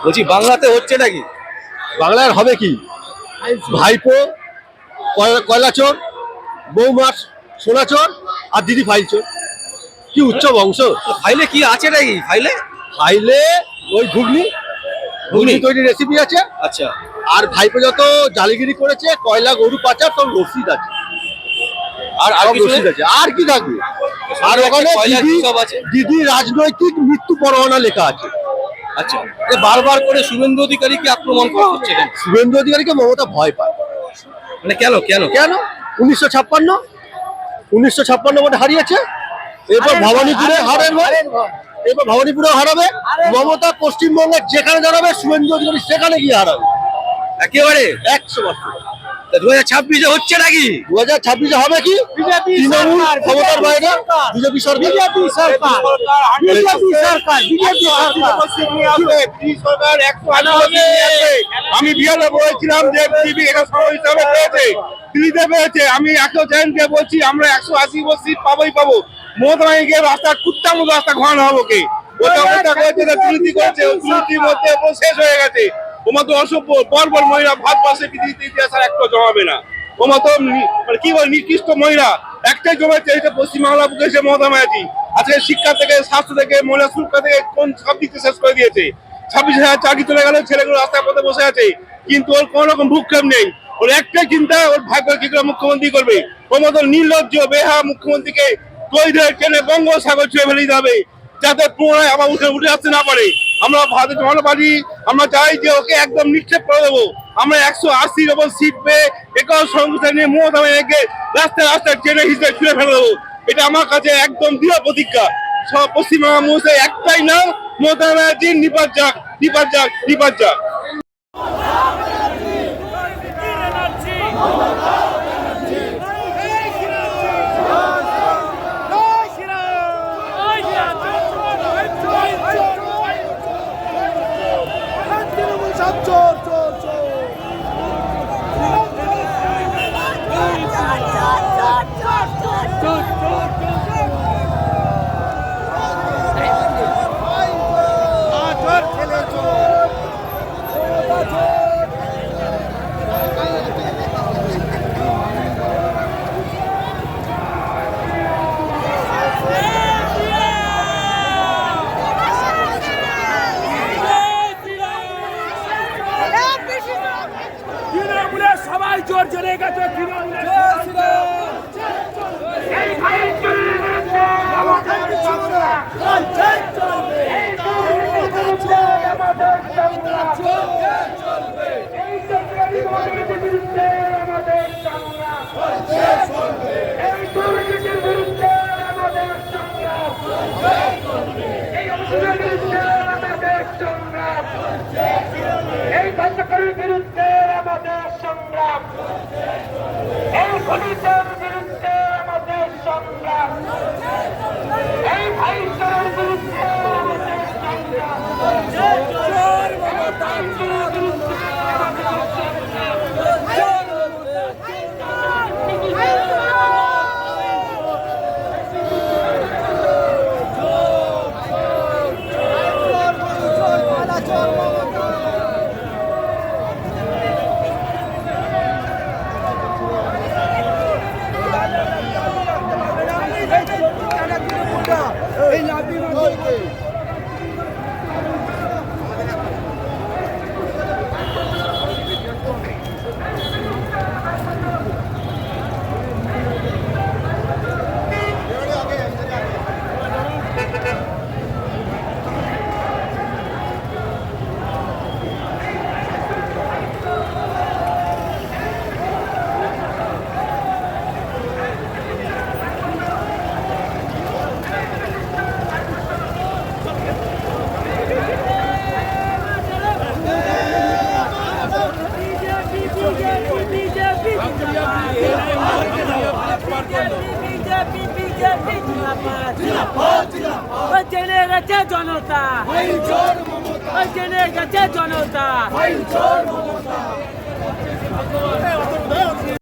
বলছি বাংলাতে হচ্ছে নাকি? বাংলার হবে কি? ভাইপো, কয়লা চোর, বৌমা সোনা চোর, আর দিদি ফাইল চোর। কি উচ্চ বংশ! ফাইলে কি আছে নাকি? ফাইলে ফাইলে ওই ঘুগনি ঘুগনি তৈরি রেসিপি আছে। আচ্ছা, আর ভাইপো যত জালিগিরি করেছে, কয়লা গরু পাচার, সব রসিদ আছে। আর আর সব কিছু রসিদ আছে, আর কি থাকবে? আর ওখানে কয়লার দিদি সব আছে। দিদি রাজনৈতিক মৃত্যু পরোয়ানা লেখা আছে। আচ্ছা, এ বারবার করে শুভেন্দু অধিকারীকে আক্রমণ করা হচ্ছে কেন? শুভেন্দু অধিকারীকে মমতা ভয় পায়। মানে কেন কেন? কেন? 1956 ভোটে হারিয়েছে, এরপর ভবানীপুরে এরপর ভবানীপুরে হারাবে। মমতা পশ্চিমবঙ্গের যেখানে দাঁড়াবে, শুভেন্দু অধিকারী সেখানে গিয়ে হারাবে একেবারে 100%। 2026 হচ্ছে নাকি? 2026 হবে কি? তৃণমূল ক্ষমতার বাইরে, বিজেপি সরকার। আমি বিহারে বলেছিলাম যে বিজেপি 100 হিসাবে পেয়েছে, দিল্লিতে পেয়েছে। আমি 100 বলছি আমরা 180 সিট পাবোই পাবো। মমতা ব্যানার্জি রাস্তা কুত্তার মতো রাস্তা ঘোরানো হবো কে? দুর্নীতি করেছে, দুর্নীতির মধ্যে শেষ হয়ে গেছে। ওমা তো অসভ্য বর্বর মহিলা, ভারতবর্ষে পৃথিবীতে ইতিহাসের একটা জমাবে না। ওমা তো মানে কি বলে নিকৃষ্ট মহিলা একটাই জমাচ্ছে, এটা পশ্চিমবাংলা বুকে এসে মমতা ব্যানার্জি। আজকে শিক্ষা থেকে, স্বাস্থ্য থেকে, মহিলা সুরক্ষা থেকে কোন সব দিক শেষ করে দিয়েছে। 26,000 চাকরি চলে গেল, ছেলেগুলো রাস্তার পথে বসে আছে, কিন্তু ওর কোন রকম ভূক্ষেপ নেই। ওর একটাই চিন্তা, ওর ভাগ্য কি করে মুখ্যমন্ত্রী করবে। ওর মতো নির্লজ্জ বেহা মুখ্যমন্ত্রীকে তৈরি ধরে টেনে বঙ্গোপসাগর ছুঁয়ে ফেলে দিতে হবে, যাতে পুনরায় আবার উঠে আসতে না পারে। আমরা ভারতীয় জনতা পার্টি আমরা চাই যে ওকে একদম নিক্ষেপ করে দেবো। আমরা 180 ওপর সিট পেয়ে একই সংস্থা নিয়ে মমতা ব্যানার্জিকে রাস্তায় রাস্তায় ট্রেনে হিসেবে ছুঁড়ে ফেলে দেবো। এটা আমার কাছে একদম দৃঢ় প্রতিজ্ঞা। সব পশ্চিমবঙ্গ মানুষের একটাই নাম, মমতা ব্যানার্জি নিপাত যাক, নিপাত যাক, নিপাত যাক। সবাই জোর চলে গেছে। এই ধ্বংসকারীর বিরুদ্ধে আমাদের সংগ্রাম, এই খুনিদের বিরুদ্ধে আমাদের সংগ্রাম, এই ভাইচারার বিরুদ্ধে আমাদের সংগ্রাম, জেনে গেছে জনতা, জেনে গেছে জনতা।